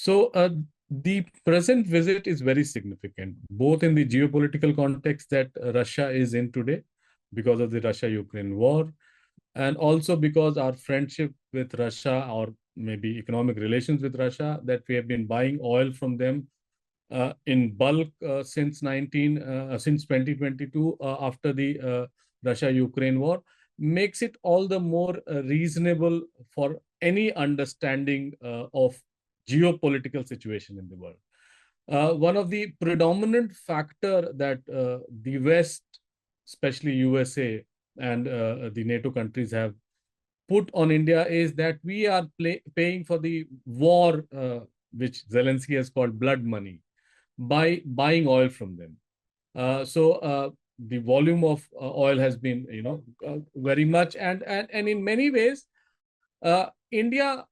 The present visit is very significant, both in the geopolitical context that Russia is in today because of the Russia-Ukraine war, and also because our friendship with Russia, or maybe economic relations with Russia, that we have been buying oil from them in bulk since 2022 after the Russia-Ukraine war, makes it all the more reasonable for any understanding of geopolitical situation in the world. One of the predominant factor that the West, especially USA and the NATO countries, have put on India is that we are paying for the war, which Zelensky has called blood money, by buying oil from them. The volume of oil has been, very much, and in many ways, India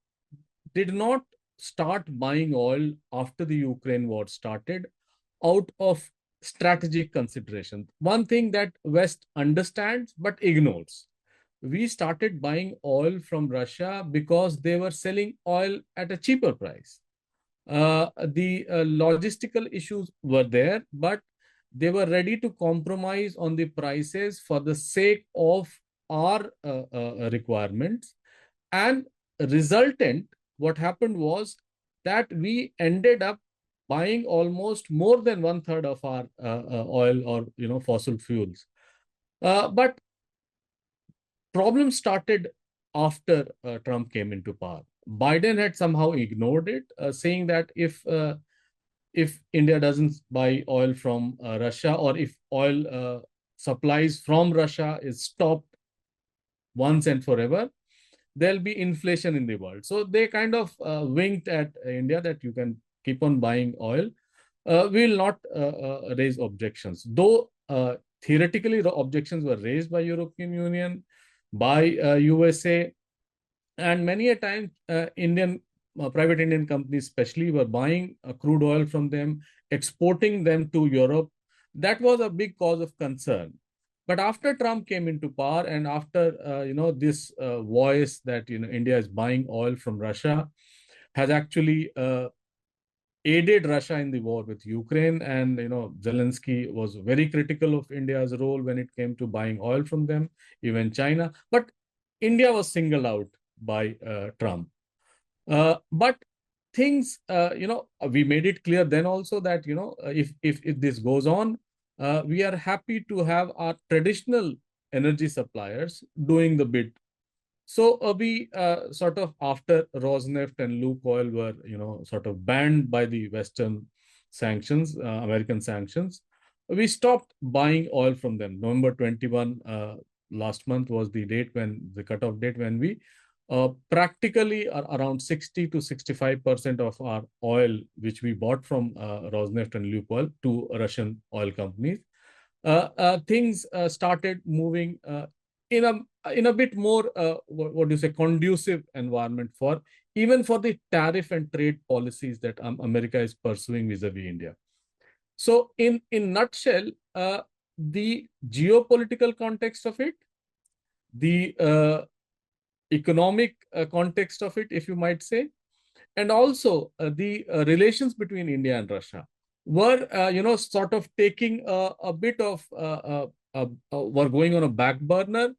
did not start buying oil after the Ukraine war started out of strategic consideration. One thing that West understands but ignores. We started buying oil from Russia because they were selling oil at a cheaper price. The logistical issues were there, but they were ready to compromise on the prices for the sake of our requirements. And resultant, what happened was that we ended up buying almost more than 1/3 of our oil or fossil fuels. But problems started after Trump came into power. Biden had somehow ignored it, saying that if India doesn't buy oil from Russia, or if oil supplies from Russia is stopped once and forever, there'll be inflation in the world. So they kind of winked at India that you can keep on buying oil. We will not raise objections. Though theoretically the objections were raised by European Union, by USA, and many a time private Indian companies especially were buying crude oil from them, exporting them to Europe. That was a big cause of concern. But after Trump came into power, and after this voice that India is buying oil from Russia, has actually aided Russia in the war with Ukraine, and Zelensky was very critical of India's role when it came to buying oil from them, even China. But India was singled out by Trump. But things, we made it clear then also that if this goes on, we are happy to have our traditional energy suppliers doing the bid. So we sort of, after Rosneft and Lukoil were sort of banned by the Western sanctions, American sanctions, we stopped buying oil from them. November 21 last month was the cutoff date when we practically around 60 to 65% of our oil, which we bought from Rosneft and Lukoil to Russian oil companies, things started moving in a bit more what do you say, conducive environment for even for the tariff and trade policies that America is pursuing vis-a-vis India. So in nutshell, the geopolitical context of it, the economic context of it, if you might say, and also the relations between India and Russia were sort of taking a bit of were going on a back burner.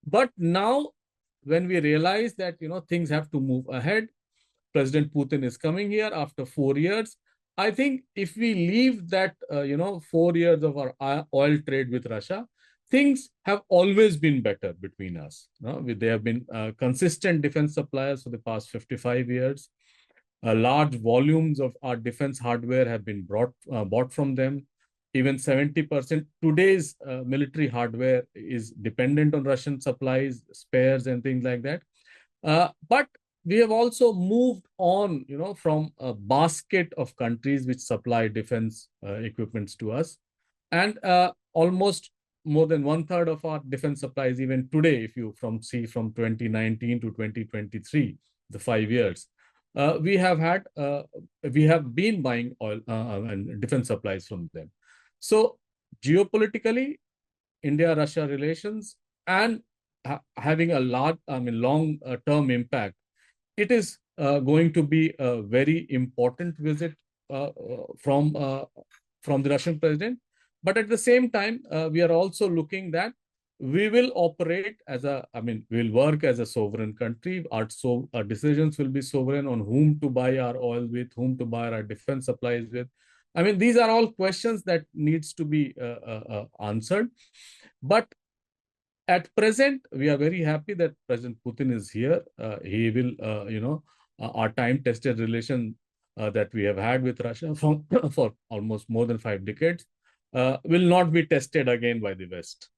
But now, when we realize that things have to move ahead, President Putin is coming here after 4 years. I think if we leave that 4 years of our oil trade with Russia, things have always been better between us. They have been consistent defense suppliers for the past 55 years. Large volumes of our defense hardware have been bought from them. Even 70% today's military hardware is dependent on Russian supplies, spares, and things like that. But we have also moved on, from a basket of countries which supply defense equipments to us, and almost more than 1/3 of our defense supplies, even today, if you see from 2019 to 2023, the 5 years, we have been buying oil and defense supplies from them. So geopolitically, India-Russia relations and having a long-term impact, it is going to be a very important visit from the Russian president. But at the same time, we are also looking that we will operate as we'll work as a sovereign country. Our decisions will be sovereign on whom to buy our oil with, whom to buy our defense supplies with. These are all questions that needs to be answered. But at present, we are very happy that President Putin is here. He will, our time-tested relation that we have had with Russia for almost more than 5 decades will not be tested again by the West.